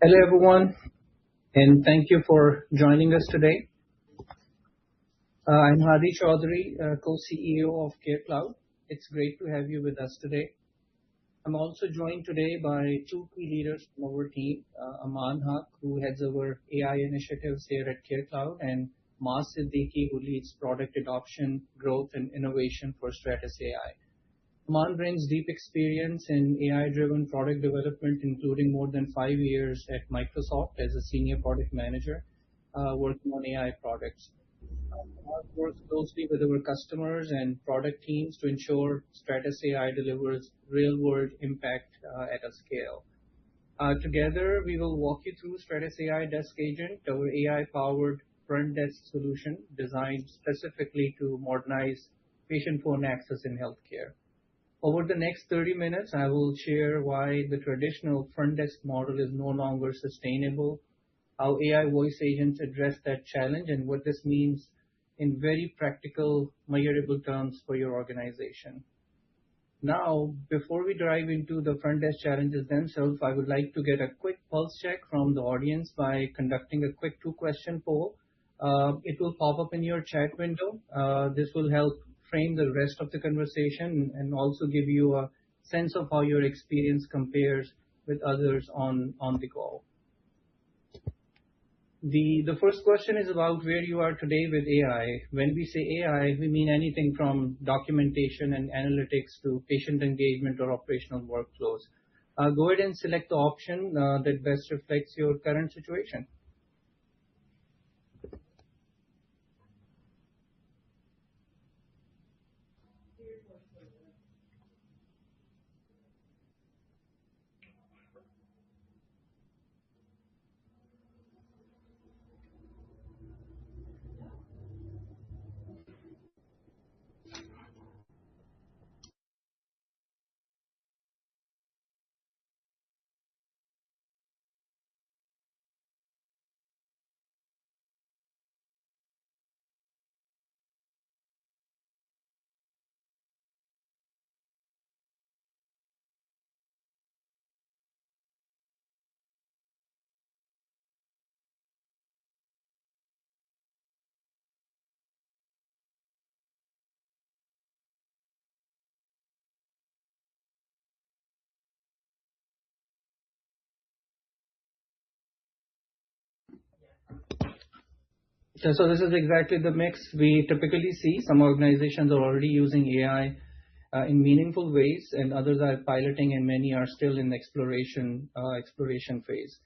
Hello, everyone, and thank you for joining us today. I'm Hadi Chaudhary, co-CEO of CareCloud. It's great to have you with us today. I'm also joined today by two key leaders from our team, Aman Haq, who heads our AI initiatives here at CareCloud, and Mas Siddiqui, who leads product adoption, growth, and innovation for stratusAI. Aman brings deep experience in AI-driven product development, including more than 5 years at Microsoft as a senior product manager, working on AI products. Aman works closely with our customers and product teams to ensure stratusAI delivers real-world impact at a scale. Together, we will walk you through stratusAI Desk Agent, our AI-powered front desk solution designed specifically to modernize patient phone access in healthcare. Over the next 30 minutes, I will share why the traditional front desk model is no longer sustainable, how AI voice agents address that challenge, and what this means in very practical, measurable terms for your organization. Now, before we dive into the front desk challenges themselves, I would like to get a quick pulse check from the audience by conducting a quick two-question poll. It will pop up in your chat window. This will help frame the rest of the conversation and also give you a sense of how your experience compares with others on the call. The first question is about where you are today with AI. When we say AI, we mean anything from documentation and analytics to patient engagement or operational workflows. Go ahead and select the option that best reflects your current situation. So this is exactly the mix we typically see. Some organizations are already using AI in meaningful ways, and others are piloting, and many are still in the exploration phase.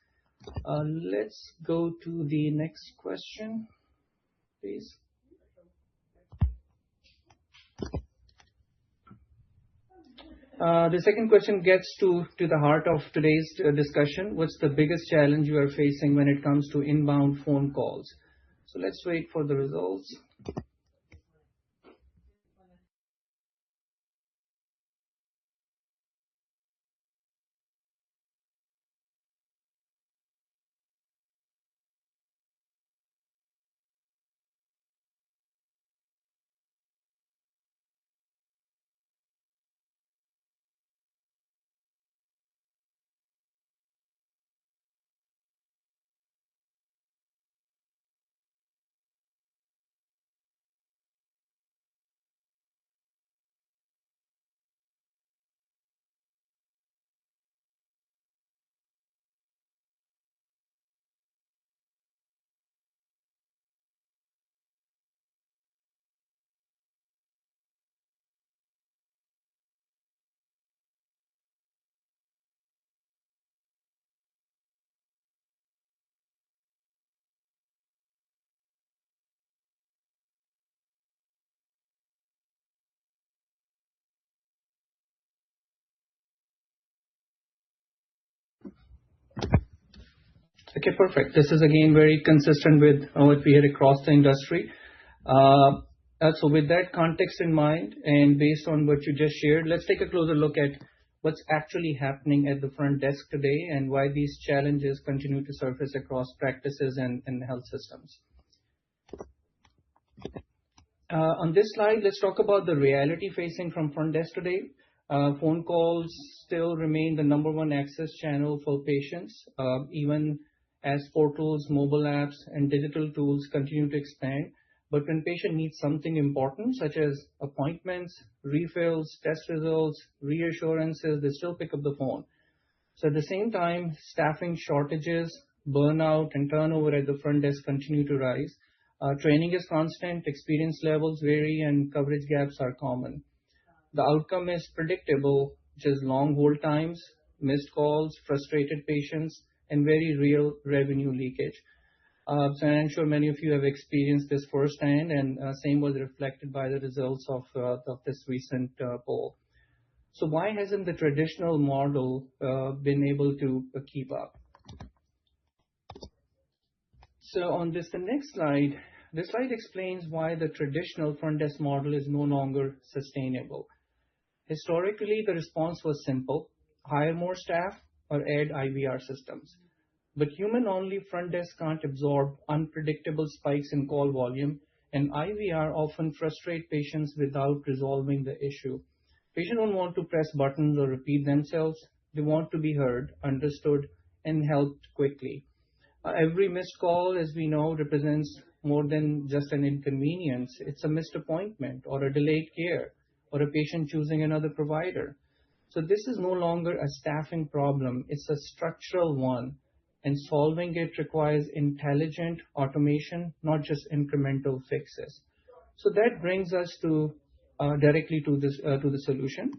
Let's go to the next question, please. The second question gets to the heart of today's discussion. What's the biggest challenge you are facing when it comes to inbound phone calls? So let's wait for the results. Okay, perfect. This is again very consistent with what we hear across the industry. So with that context in mind, and based on what you just shared, let's take a closer look at what's actually happening at the front desk today and why these challenges continue to surface across practices and health systems. On this slide, let's talk about the reality facing from front desk today. Phone calls still remain the number one access channel for patients, even as portals, mobile apps, and digital tools continue to expand. But when patient needs something important, such as appointments, refills, test results, reassurances, they still pick up the phone. So at the same time, staffing shortages, burnout, and turnover at the front desk continue to rise. Training is constant, experience levels vary, and coverage gaps are common. The outcome is predictable, which is long hold times, missed calls, frustrated patients, and very real revenue leakage. So I'm sure many of you have experienced this firsthand, and same was reflected by the results of this recent poll. So why hasn't the traditional model been able to keep up? So on the next slide, this slide explains why the traditional front desk model is no longer sustainable. Historically, the response was simple: hire more staff or add IVR systems. But human-only front desk can't absorb unpredictable spikes in call volume, and IVR often frustrate patients without resolving the issue. Patients don't want to press buttons or repeat themselves. They want to be heard, understood, and helped quickly. Every missed call, as we know, represents more than just an inconvenience. It's a missed appointment or a delayed care or a patient choosing another provider. So this is no longer a staffing problem. It's a structural one, and solving it requires intelligent automation, not just incremental fixes. So that brings us to directly to the solution.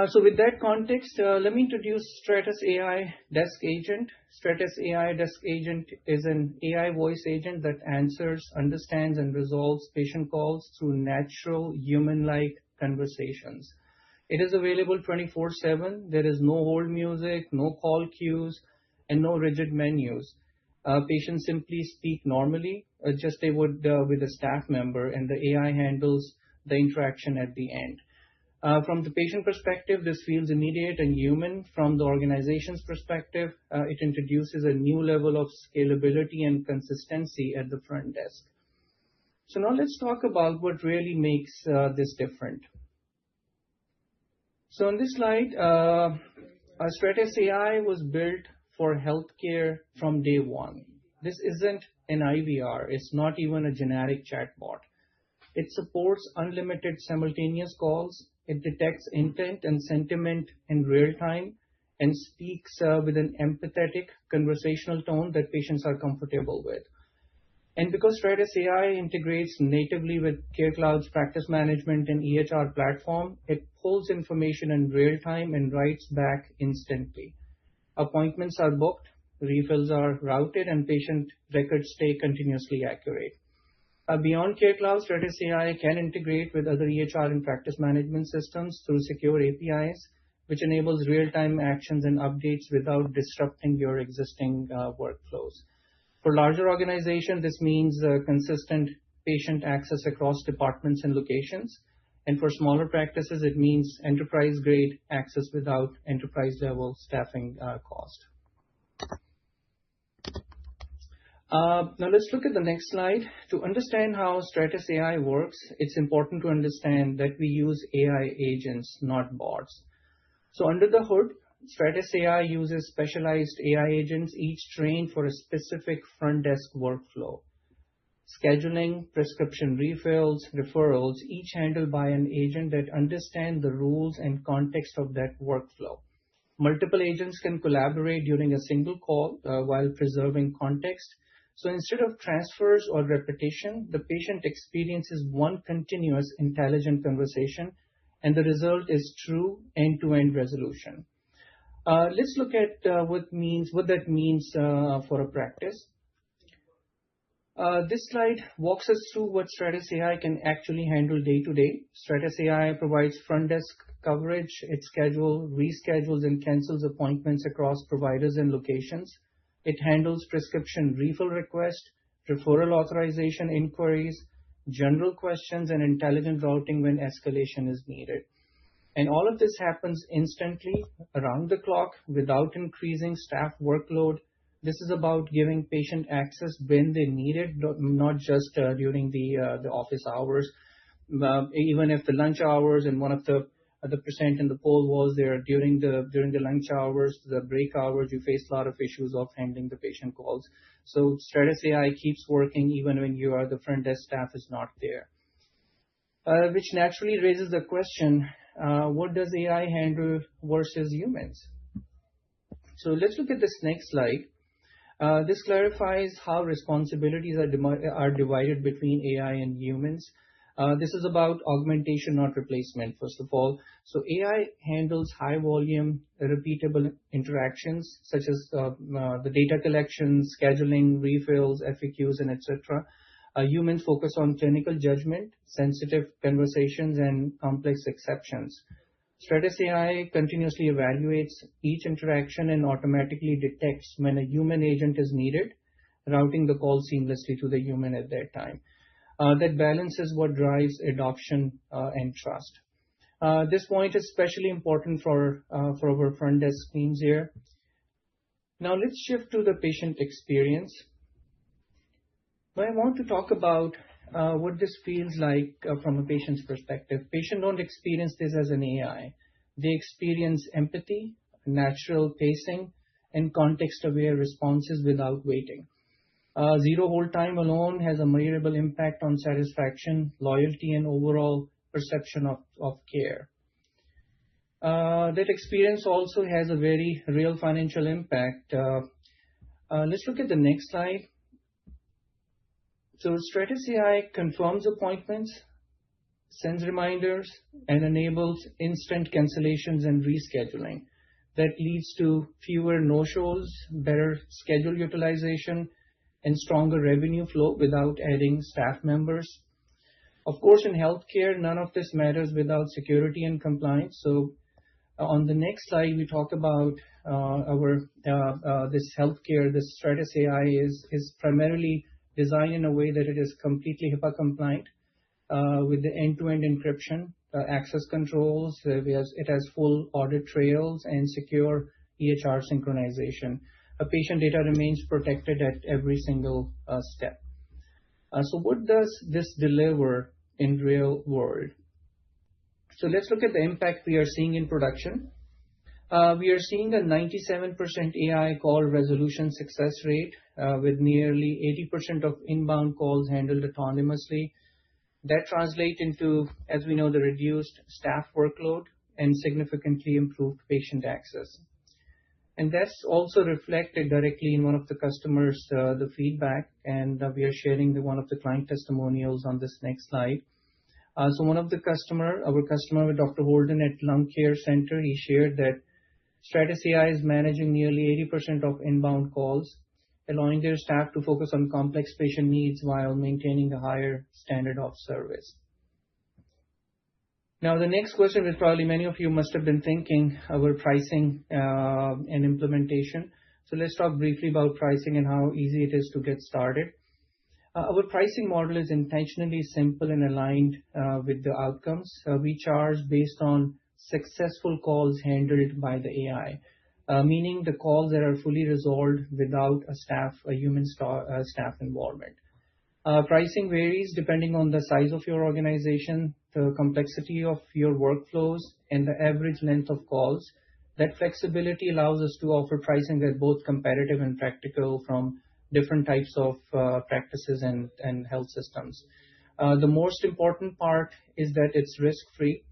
So with that context, let me introduce stratusAI Desk Agent. stratusAI Desk Agent is an AI voice agent that answers, understands, and resolves patient calls through natural, human-like conversations. It is available 24/7. There is no hold music, no call queues, and no rigid menus. Patients simply speak normally, just they would with a staff member, and the AI handles the interaction at the end. From the patient perspective, this feels immediate and human. From the organization's perspective, it introduces a new level of scalability and consistency at the front desk. So now let's talk about what really makes this different. So on this slide, stratusAI was built for healthcare from day one. This isn't an IVR. It's not even a generic chatbot. It supports unlimited simultaneous calls. It detects intent and sentiment in real time and speaks with an empathetic conversational tone that patients are comfortable with. And because stratusAI integrates natively with CareCloud's practice management and EHR platform, it pulls information in real time and writes back instantly. Appointments are booked, refills are routed, and patient records stay continuously accurate. Beyond CareCloud, stratusAI can integrate with other EHR and practice management systems through secure APIs, which enables real-time actions and updates without disrupting your existing workflows. For larger organizations, this means consistent patient access across departments and locations. And for smaller practices, it means enterprise-grade access without enterprise-level staffing cost. Now let's look at the next slide. To understand how stratusAI works, it's important to understand that we use AI agents, not bots. So under the hood, stratusAI uses specialized AI agents, each trained for a specific front desk workflow. Scheduling, prescription refills, referrals, each handled by an agent that understands the rules and context of that workflow. Multiple agents can collaborate during a single call while preserving context. So instead of transfers or repetition, the patient experiences one continuous intelligent conversation, and the result is true end-to-end resolution. Let's look at what that means for a practice. This slide walks us through what stratusAI can actually handle day to day. stratusAI provides front desk coverage. It schedules, reschedules, and cancels appointments across providers and locations. It handles prescription refill requests, referral authorization inquiries, general questions, and intelligent routing when escalation is needed. And all of this happens instantly, around the clock, without increasing staff workload. This is about giving patient access when they need it, not just during the office hours. even if the lunch hours, and one of the percent in the poll was there during the lunch hours, the break hours, you face a lot of issues of handling the patient calls. So stratusAI keeps working even when the front desk staff is not there, which naturally raises the question: what does AI handle versus humans? So let's look at this next slide. This clarifies how responsibilities are divided between AI and humans. This is about augmentation, not replacement, first of all. So AI handles high volume, repeatable interactions such as the data collection, scheduling, refills, FAQs, and etc. Humans focus on clinical judgment, sensitive conversations, and complex exceptions. stratusAI continuously evaluates each interaction and automatically detects when a human agent is needed, routing the call seamlessly to the human at that time. That balance is what drives adoption and trust. This point is especially important for our front desk teams here. Now let's shift to the patient experience. But I want to talk about what this feels like from a patient's perspective. Patients don't experience this as an AI. They experience empathy, natural pacing, and context-aware responses without waiting. Zero hold time alone has a measurable impact on satisfaction, loyalty, and overall perception of care. That experience also has a very real financial impact. Let's look at the next slide. So stratusAI confirms appointments, sends reminders, and enables instant cancellations and rescheduling. That leads to fewer no-shows, better schedule utilization, and stronger revenue flow without adding staff members. Of course, in healthcare, none of this matters without security and compliance. So on the next slide, we talk about this healthcare. This stratusAI is primarily designed in a way that it is completely HIPAA compliant with the end-to-end encryption, access controls. It has full audit trails and secure EHR synchronization. Patient data remains protected at every single step. So what does this deliver in real world? So let's look at the impact we are seeing in production. We are seeing a 97% AI call resolution success rate with nearly 80% of inbound calls handled autonomously. That translates into, as we know, the reduced staff workload and significantly improved patient access. And that's also reflected directly in one of the customers, the feedback, and we are sharing one of the client testimonials on this next slide. So one of the our customer with Dr. Holden at Lung Care Center, he shared that stratusAI is managing nearly 80% of inbound calls, allowing their staff to focus on complex patient needs while maintaining a higher standard of service. Now, the next question, which probably many of you must have been thinking, our pricing and implementation. So let's talk briefly about pricing and how easy it is to get started. Our pricing model is intentionally simple and aligned with the outcomes. We charge based on successful calls handled by the AI, meaning the calls that are fully resolved without a human staff involvement. Pricing varies depending on the size of your organization, the complexity of your workflows, and the average length of calls. That flexibility allows us to offer pricing that's both competitive and practical from different types of practices and health systems. The most important part is that it's risk-free.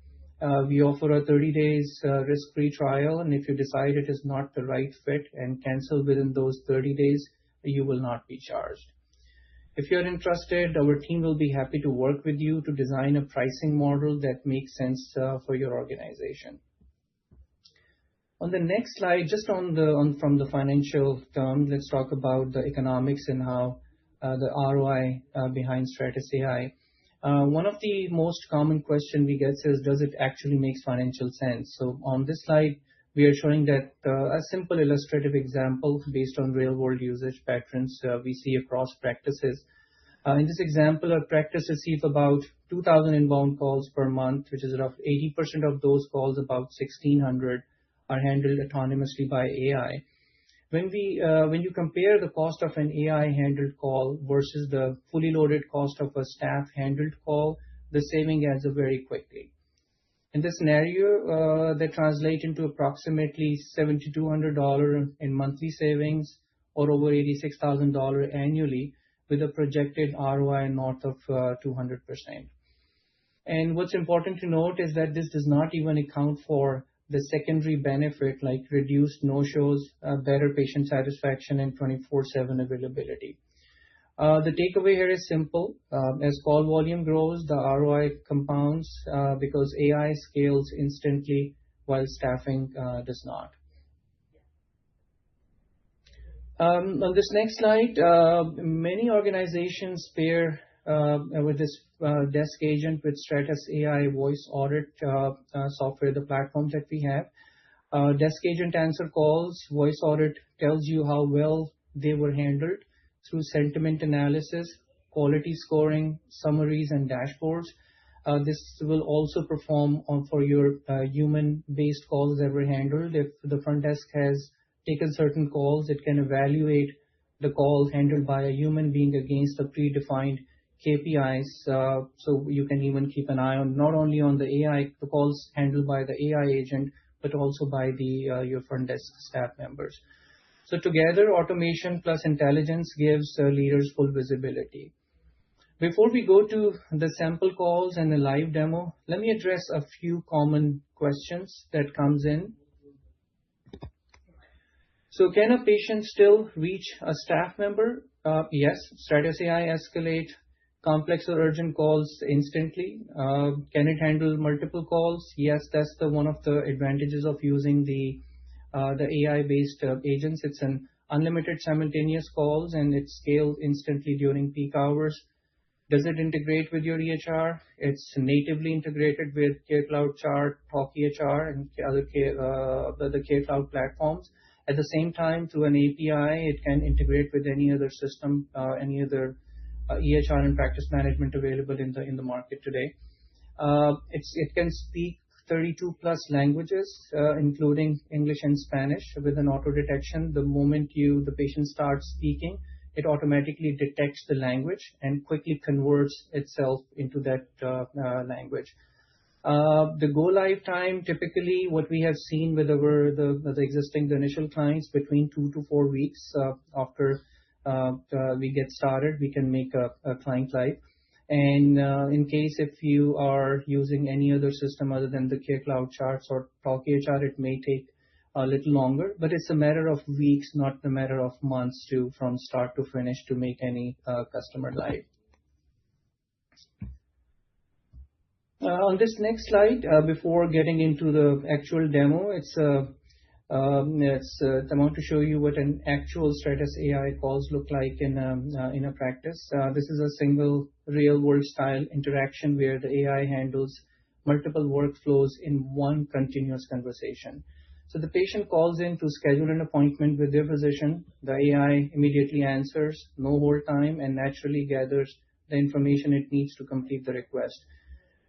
We offer a 30 days risk-free trial, and if you decide it is not the right fit and cancel within those 30 days, you will not be charged. If you're interested, our team will be happy to work with you to design a pricing model that makes sense for your organization. On the next slide, just from the financial term, let's talk about the economics and how the ROI behind stratusAI. One of the most common questions we get is, does it actually make financial sense? So on this slide, we are showing that a simple illustrative example based on real-world usage patterns we see across practices. In this example, a practice receives about 2,000 inbound calls per month, which is roughly 80% of those calls, about 1,600, are handled autonomously by AI. When you compare the cost of an AI handled call versus the fully loaded cost of a staff handled call, the saving adds up very quickly. In this scenario, they translate into approximately $7,200 in monthly savings or over $86,000 annually with a projected ROI north of 200%. And what's important to note is that this does not even account for the secondary benefit like reduced no-shows, better patient satisfaction, and 24/7 availability. The takeaway here is simple. As call volume grows, the ROI compounds because AI scales instantly while staffing does not. On this next slide, many organizations pair with this desk agent with stratusAI voice audit software, the platform that we have. Desk agent answer calls, voice audit tells you how well they were handled through sentiment analysis, quality scoring, summaries, and dashboards. This will also perform for your human-based calls that were handled. If the front desk has taken certain calls, it can evaluate the call handled by a human being against the predefined KPIs. So you can even keep an eye on not only on the calls handled by the AI agent, but also by your front desk staff members. So together, automation plus intelligence gives leaders full visibility. Before we go to the sample calls and the live demo, let me address a few common questions that comes in. So can a patient still reach a staff member? Yes, stratusAI escalate complex or urgent calls instantly. Can it handle multiple calls? Yes, that's one of the advantages of using the AI-based agents. It's an unlimited simultaneous calls and it scales instantly during peak hours. Does it integrate with your EHR? It's natively integrated with CareCloud Chart, Talk EHR, and other the CareCloud platforms. At the same time, through an API, it can integrate with any other system, any other EHR and practice management available in the market today. It can speak 32 plus languages, including English and Spanish, with an auto detection. The moment the patient starts speaking, it automatically detects the language and quickly converts itself into that language. The go live time, typically what we have seen with the initial clients, between 2 to 4 weeks after we get started, we can make a client live. And in case if you are using any other system other than the CareCloud charts or Talk EHR, it may take a little longer, but it's a matter of weeks, not a matter of months from start to finish to make any customer live. On this next slide, before getting into the actual demo, I want to show you what an actual stratusAI calls look like in a practice. This is a single real-world style interaction where the AI handles multiple workflows in one continuous conversation. So the patient calls in to schedule an appointment with their physician. The AI immediately answers, no hold time, and naturally gathers the information it needs to complete the request.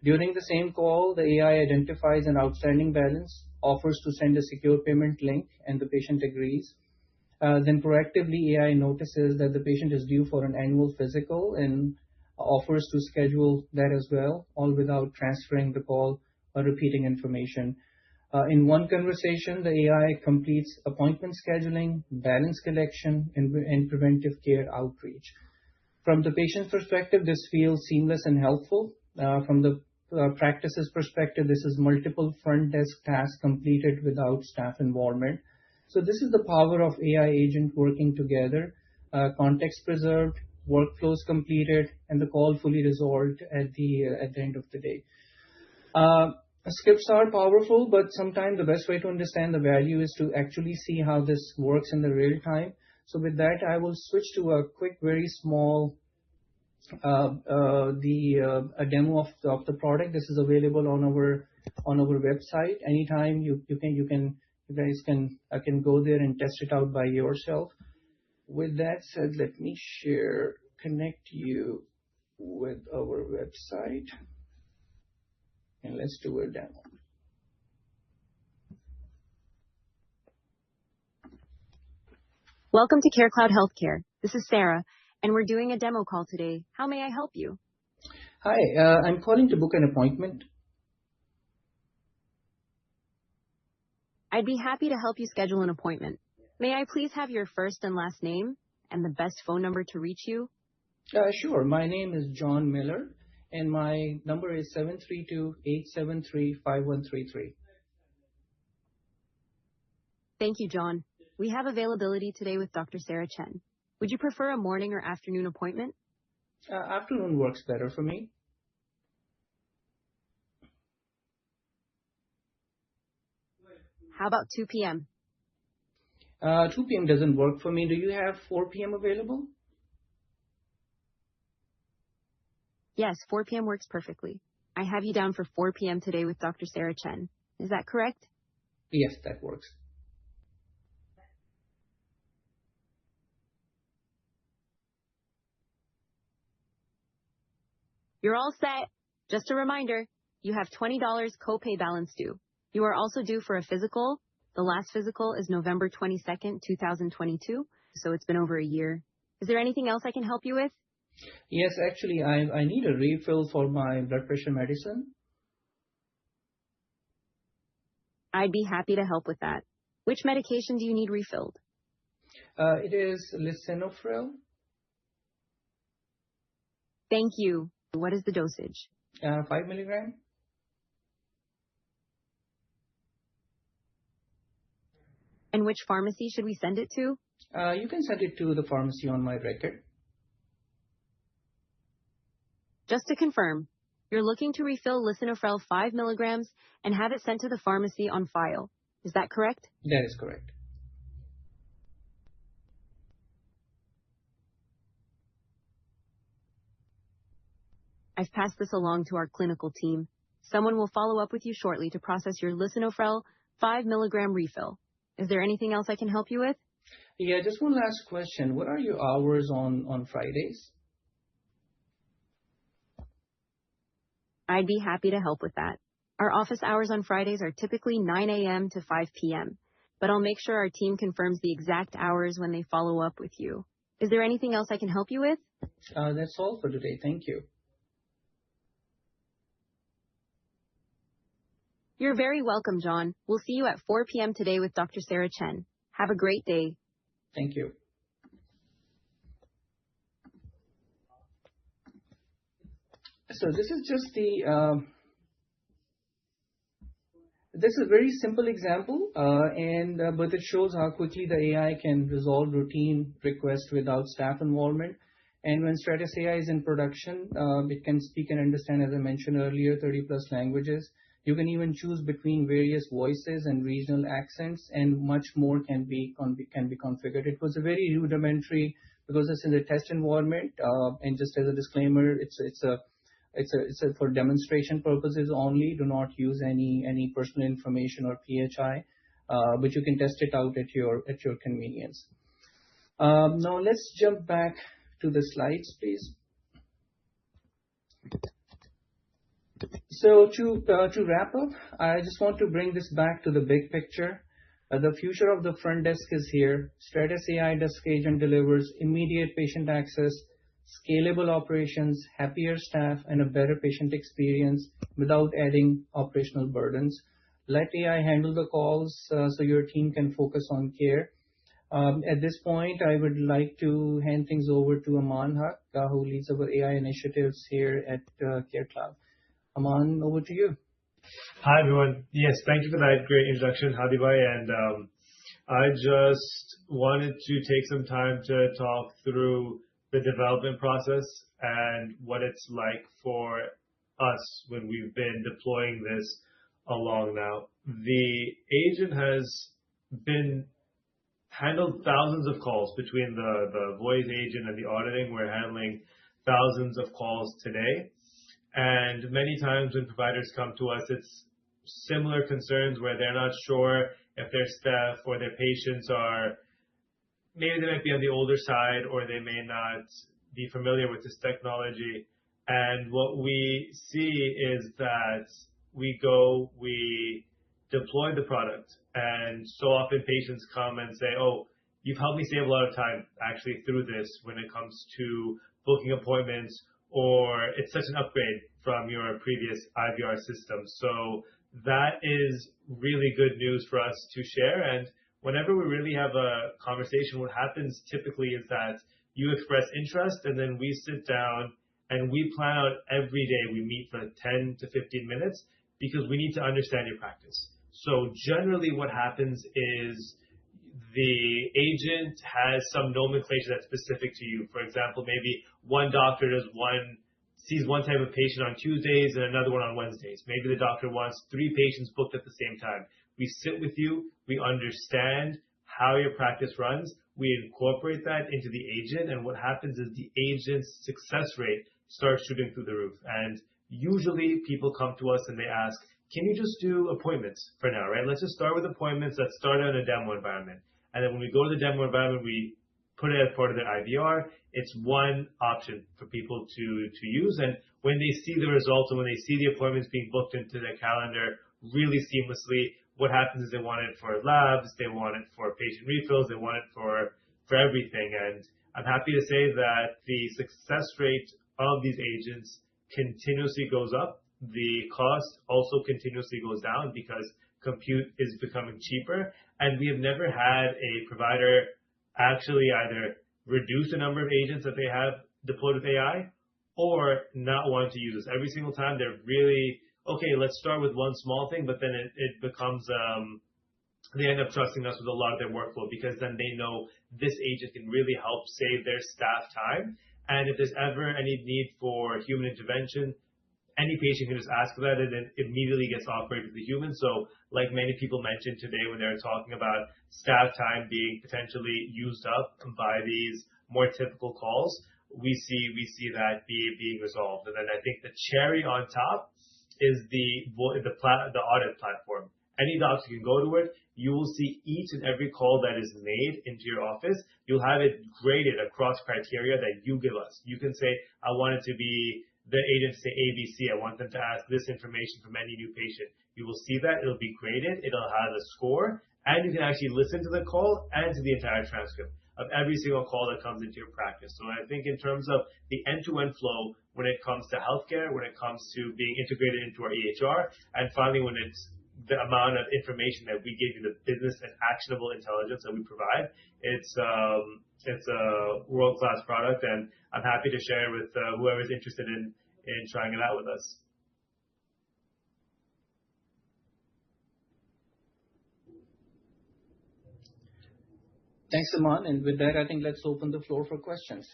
During the same call, the AI identifies an outstanding balance, offers to send a secure payment link, and the patient agrees. Then proactively, AI notices that the patient is due for an annual physical and offers to schedule that as well, all without transferring the call or repeating information. In one conversation, the AI completes appointment scheduling, balance collection, and preventive care outreach. From the patient's perspective, this feels seamless and helpful. From the practice's perspective, this is multiple front desk tasks completed without staff involvement. So this is the power of AI agent working together, context preserved, workflows completed, and the call fully resolved at the end of the day. Scripts are powerful, but sometimes the best way to understand the value is to actually see how this works in the real time. So with that, I will switch to a quick, very small a demo of the product. This is available on our website. Anytime you guys can go there and test it out by yourself. With that said, let me connect you with our website, and let's do a demo. Welcome to CareCloud Healthcare. This is Sarah, and we're doing a demo call today. How may I help you? Hi, I'm calling to book an appointment. I'd be happy to help you schedule an appointment. May I please have your first and last name and the best phone number to reach you? Sure, my name is John Miller, and my number is 732-873-5133. Thank you, John. We have availability today with Dr. Sarah Chen. Would you prefer a morning or afternoon appointment? Afternoon works better for me. How about 2 p.m.? 2 p.m. doesn't work for me. Do you have 4 p.m. available? Yes, 4 p.m. works perfectly. I have you down for 4 p.m. today with Dr. Sarah Chen. Is that correct? Yes, that works. You're all set. Just a reminder, you have $20 copay balance due. You are also due for a physical. The last physical is November 22nd, 2022, so it's been over a year. Is there anything else I can help you with? Yes, actually, I need a refill for my blood pressure medicine. I'd be happy to help with that. Which medication do you need refilled? It is lisinopril, Thank you. What is the dosage? 5 milligram. And which pharmacy should we send it to? You can send it to the pharmacy on my record. Just to confirm, you're looking to refill lisinopril 5 milligrams and have it sent to the pharmacy on file. Is that correct? That is correct. I've passed this along to our clinical team. Someone will follow up with you shortly to process your lisinopril 5 milligram refill. Is there anything else I can help you with? Yeah, just one last question. What are your hours on Fridays? I'd be happy to help with that. Our office hours on Fridays are typically 9 a.m. to 5 p.m., but I'll make sure our team confirms the exact hours when they follow up with you. Is there anything else I can help you with? That's all for today. Thank you. You're very welcome, John. We'll see you at 4 p.m. today with Dr. Sarah Chen. Have a great day. Thank you. So this is just this is a very simple example, but it shows how quickly the AI can resolve routine requests without staff involvement. And when stratusAI is in production, it can speak and understand, as I mentioned earlier, 30 plus languages. You can even choose between various voices and regional accents, and much more can be configured. It was a very rudimentary because this is a test environment, and just as a disclaimer, it's for demonstration purposes only. Do not use any personal information or PHI, but you can test it out at your convenience. Now let's jump back to the slides, please. So to wrap up, I just want to bring this back to the big picture. The future of the front desk is here. stratusAI Desk Agent delivers immediate patient access, scalable operations, happier staff, and a better patient experience without adding operational burdens. Let AI handle the calls so your team can focus on care. At this point, I would like to hand things over to Aman Haq, who leads our AI initiatives here at CareCloud. Aman, over to you. Hi, everyone. Yes, thank you for that great introduction, Hadibhai. And I just wanted to take some time to talk through the development process and what it's like for us when we've been deploying this along now. The agent has been handled thousands of calls between the voice agent and the auditing. We're handling thousands of calls today. And many times when providers come to us, it's similar concerns where they're not sure if their staff or their patients are, maybe they might be on the older side or they may not be familiar with this technology. And what we see is that we deploy the product. And so often patients come and say, oh, you've helped me save a lot of time actually through this when it comes to booking appointments or it's such an upgrade from your previous IVR system. So that is really good news for us to share. And whenever we really have a conversation, what happens typically is that you express interest, and then we sit down and we plan out every day. We meet for 10 to 15 minutes because we need to understand your practice. So generally what happens is the agent has some nomenclature that's specific to you. For example, maybe one doctor sees one type of patient on Tuesdays and another one on Wednesdays. Maybe the doctor wants 3 patients booked at the same time. We sit with you, we understand how your practice runs, we incorporate that into the agent, and what happens is the agent's success rate starts shooting through the roof. And usually people come to us and they ask, can you just do appointments for now, right? Let's just start with appointments. Let's start in a demo environment. And then when we go to the demo environment, we put it as part of their IVR. It's one option for people to use. And when they see the results and when they see the appointments being booked into their calendar really seamlessly, what happens is they want it for labs, they want it for patient refills, they want it for everything. And I'm happy to say that the success rate of these agents continuously goes up. The cost also continuously goes down because compute is becoming cheaper. And we have never had a provider actually either reduce the number of agents that they have deployed with AI or not want to use this. Every single time they're really, okay, let's start with one small thing, but then it becomes, they end up trusting us with a lot of their workflow because then they know this agent can really help save their staff time. And if there's ever any need for human intervention, any patient can just ask for that and it immediately gets operated with the human. So like many people mentioned today when they're talking about staff time being potentially used up by these more typical calls, we see that being resolved. And then I think the cherry on top is the audit platform. Any doctor can go to it. You will see each and every call that is made into your office. You'll have it graded across criteria that you give us. You can say, I want it to be the agent say ABC. I want them to ask this information from any new patient. You will see that. It'll be graded. It'll have a score. And you can actually listen to the call and to the entire transcript of every single call that comes into your practice. So I think in terms of the end-to-end flow, when it comes to healthcare, when it comes to being integrated into our EHR, and finally when it's the amount of information that we give you, the business and actionable intelligence that we provide, it's a world-class product, and I'm happy to share with whoever's interested in trying it out with us. Thanks, Aman. And with that, I think let's open the floor for questions.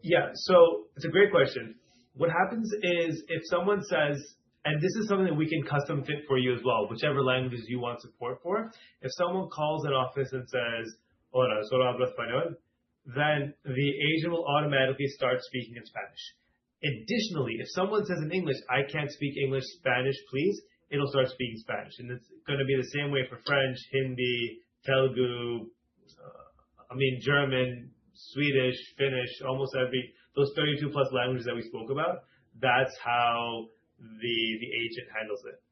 Yeah, so it's a great question. What happens is if someone says, and this is something that we can custom fit for you as well, whichever languages you want support for. If someone calls an office and says, hola, solo hablo español, then the agent will automatically start speaking in Spanish. Additionally, if someone says in English, I can't speak English, Spanish, please, it'll start speaking Spanish. And it's going to be the same way for French, Hindi, Telugu, German, Swedish, Finnish, almost those 32 plus languages that we spoke about. That's how the agent handles it.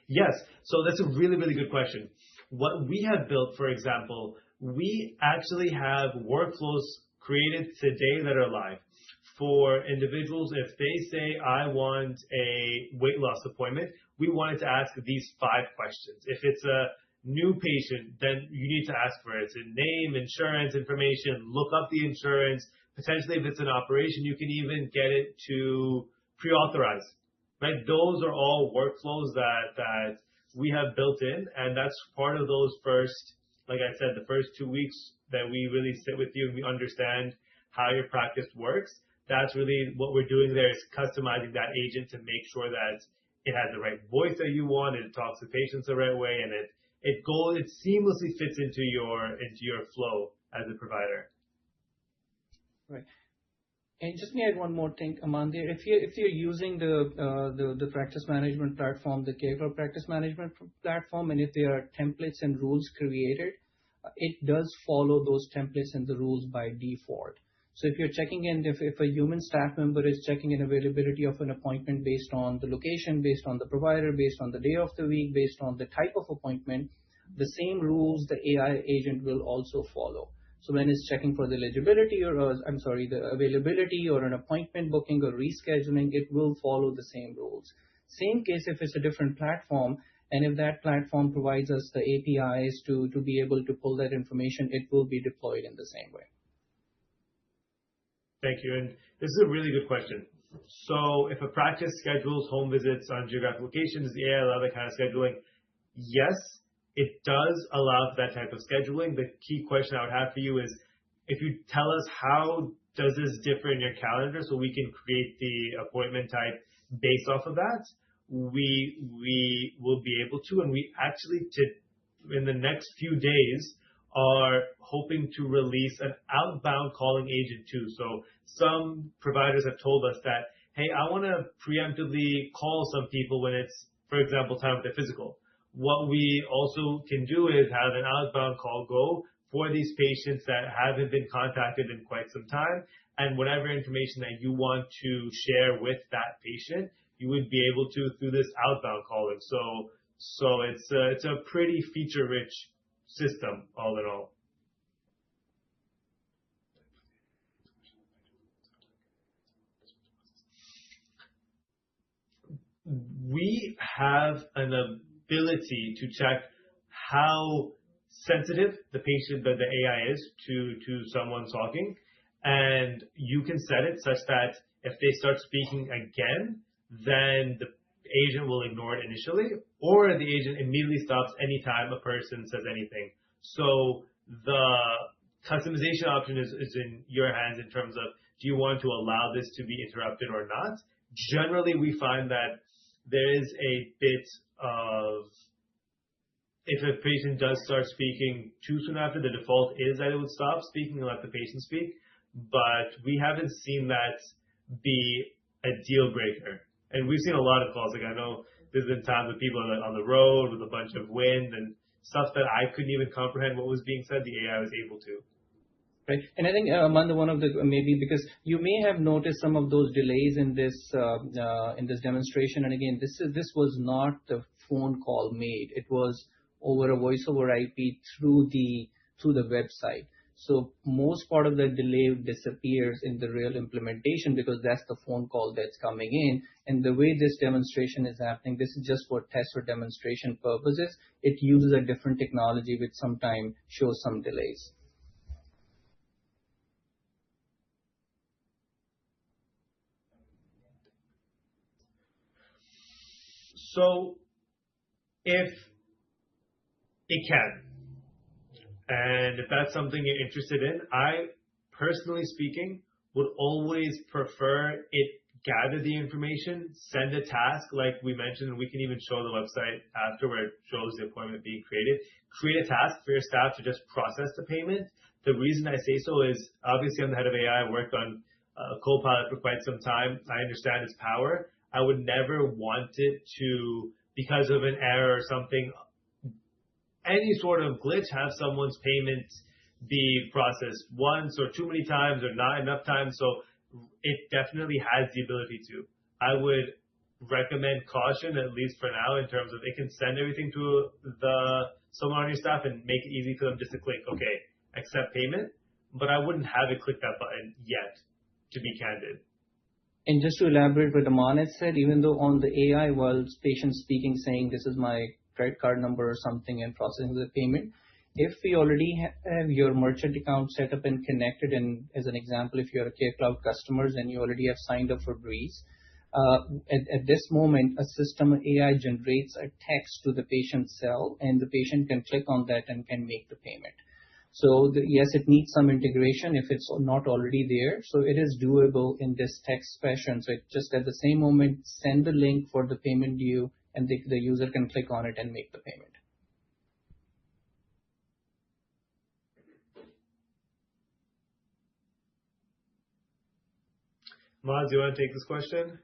Yes, so that's a really, really good question. What we have built, for example, we actually have workflows created today that are live for individuals. If they say, I want a weight loss appointment, we wanted to ask these 5 questions. If it's a new patient, then you need to ask for it. It's a name, insurance information, look up the insurance. Potentially, if it's an operation, you can even get it to pre-authorize, right? Those are all workflows that we have built in, and that's part of those first, like I said, the first 2 weeks that we really sit with you and we understand how your practice works. That's really what we're doing there, is customizing that agent to make sure that it has the right voice that you want, it talks to patients the right way, and it seamlessly fits into your flow as a provider. Right. And just me add one more thing, Aman. If you're using the practice management platform, the CareCloud practice management platform, and if there are templates and rules created, it does follow those templates and the rules by default. So if you're checking in, if a human staff member is checking in availability of an appointment based on the location, based on the provider, based on the day of the week, based on the type of appointment, the same rules the AI agent will also follow. So when it's checking for the eligibility the availability or an appointment booking or rescheduling, it will follow the same rules. Same case if it's a different platform, and if that platform provides us the APIs to be able to pull that information, it will be deployed in the same way. Thank you. And this is a really good question. So if a practice schedules home visits on geographic locations, does the AI allow that kind of scheduling? Yes, it does allow for that type of scheduling. The key question I would have for you is, if you tell us how does this differ in your calendar so we can create the appointment type based off of that, we will be able to. And we actually, in the next few days, are hoping to release an outbound calling agent too. So some providers have told us that, hey, I want to preemptively call some people when it's, for example, time for their physical. What we also can do is have an outbound call go for these patients that haven't been contacted in quite some time, and whatever information that you want to share with that patient, you would be able to through this outbound calling. So it's a pretty feature-rich system, all in all. We have an ability to check how sensitive the patient, the AI is to someone talking, and you can set it such that if they start speaking again, then the agent will ignore it initially, or the agent immediately stops anytime a person says anything. So the customization option is in your hands in terms of, do you want to allow this to be interrupted or not? Generally, we find that there is a bit of, if a patient does start speaking too soon after, the default is that it would stop speaking and let the patient speak. But we haven't seen that be a deal breaker. And we've seen a lot of calls. Like, I know there's been times with people on the road with a bunch of wind and stuff that I couldn't even comprehend what was being said. The AI was able to. Right. And I think, Amanda, one of the, maybe because you may have noticed some of those delays in this demonstration. And again, this was not the phone call made. It was over a voice over IP through the website. So most part of the delay disappears in the real implementation because that's the phone call that's coming in. And the way this demonstration is happening, this is just for test or demonstration purposes. It uses a different technology which sometimes shows some delays. So if it can, and if that's something you're interested in, I, personally speaking, would always prefer it gather the information, send a task like we mentioned, and we can even show the website after where it shows the appointment being created. Create a task for your staff to just process the payment. The reason I say so is, obviously I'm the head of AI, I worked on Copilot for quite some time. I understand its power. I would never want it to, because of an error or something, any sort of glitch, have someone's payment be processed once or too many times or not enough times. So it definitely has the ability to. I would recommend caution, at least for now, in terms of it can send everything to someone on your staff and make it easy for them just to click, okay, accept payment. But I wouldn't have it click that button yet, to be candid. And just to elaborate what Aman had said, even though on the AI, while patient speaking, saying this is my credit card number or something and processing the payment, if we already have your merchant account set up and connected, and as an example, if you're a CareCloud customers and you already have signed up for Breeze, at this moment, a system AI generates a text to the patient's cell, and the patient can click on that and can make the payment. So yes, it needs some integration if it's not already there. So it is doable in this text fashion. So it just at the same moment, send the link for the payment due, and the user can click on it and make the payment. Maz, do you want to take this question?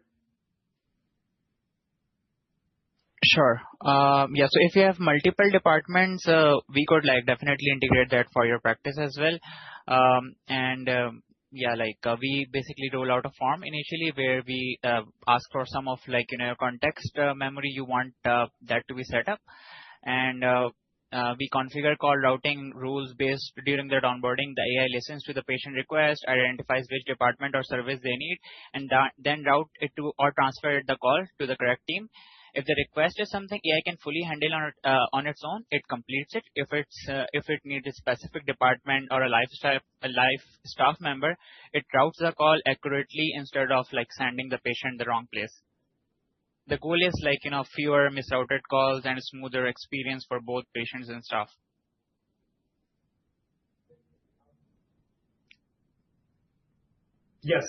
Sure. Yeah. So if you have multiple departments, we could definitely integrate that for your practice as well. And we basically roll out a form initially where we ask for some of your context memory you want that to be set up, and we configure call routing rules based during that onboarding. The AI listens to the patient request, identifies which department or service they need, and then route it to or transfer the call to the correct team. If the request is something AI can fully handle on its own, it completes it. If it needs a specific department or a live staff member, it routes the call accurately instead of sending the patient the wrong place. The goal is fewer misrouted calls and a smoother experience for both patients and staff. Yes.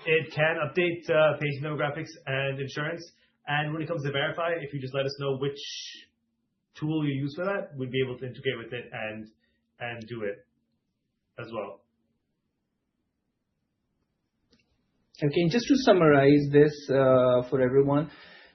It can update patient demographics and insurance. And when it comes to verify, if you just let us know which tool you use for that, we'd be able to integrate with it and do it as well. Okay, just to summarize this for everyone,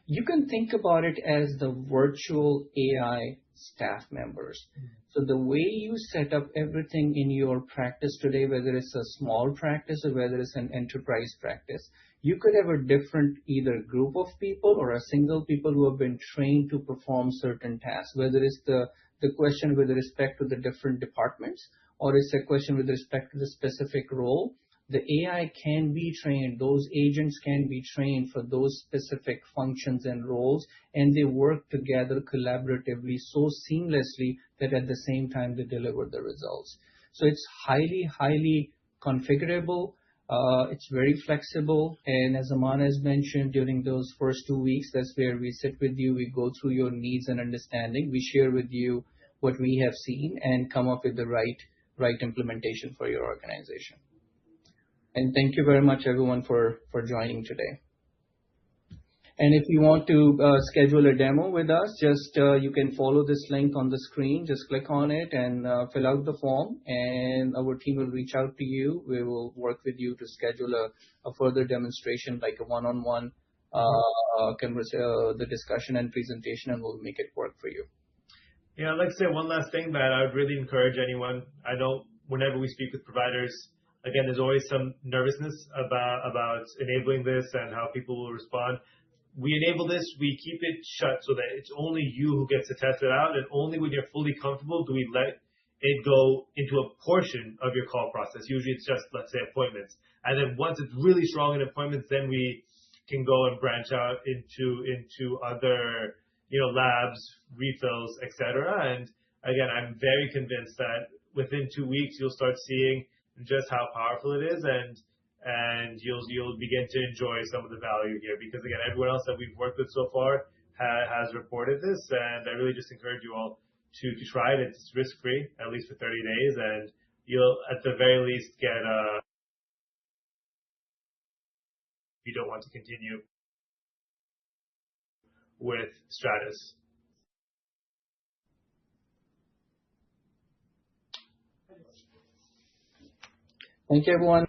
you can think about it as the virtual AI staff members. So the way you set up everything in your practice today, whether it's a small practice or whether it's an enterprise practice, you could have a different either group of people or a single people who have been trained to perform certain tasks, whether it's the question with respect to the different departments or it's a question with respect to the specific role. The AI can be trained, those agents can be trained for those specific functions and roles, and they work together collaboratively so seamlessly that at the same time they deliver the results. So it's highly configurable. It's very flexible. And as Aman has mentioned, during those first 2 weeks, that's where we sit with you, we go through your needs and understanding. We share with you what we have seen and come up with the right implementation for your organization. And thank you very much, everyone, for joining today. And if you want to schedule a demo with us, just you can follow this link on the screen. Just click on it and fill out the form, and our team will reach out to you. We will work with you to schedule a further demonstration, like a one-on-one the discussion and presentation, and we'll make it work for you. Yeah, I'd like to say one last thing that I would really encourage anyone. I know whenever we speak with providers, again, there's always some nervousness about enabling this and how people will respond. We enable this, we keep it shut so that it's only you who gets to test it out, and only when you're fully comfortable do we let it go into a portion of your call process. Usually it's just, let's say, appointments. And then once it's really strong in appointments, then we can go and branch out into other, labs, refills, etc. And again, I'm very convinced that within 2 weeks you'll start seeing just how powerful it is, and you'll begin to enjoy some of the value here, because again, everyone else that we've worked with so far has reported this, and I really just encourage you all to try it. It's risk-free, at least for 30 days, and you'll at the very least get if you don't want to continue with Stratus. Thank you, everyone.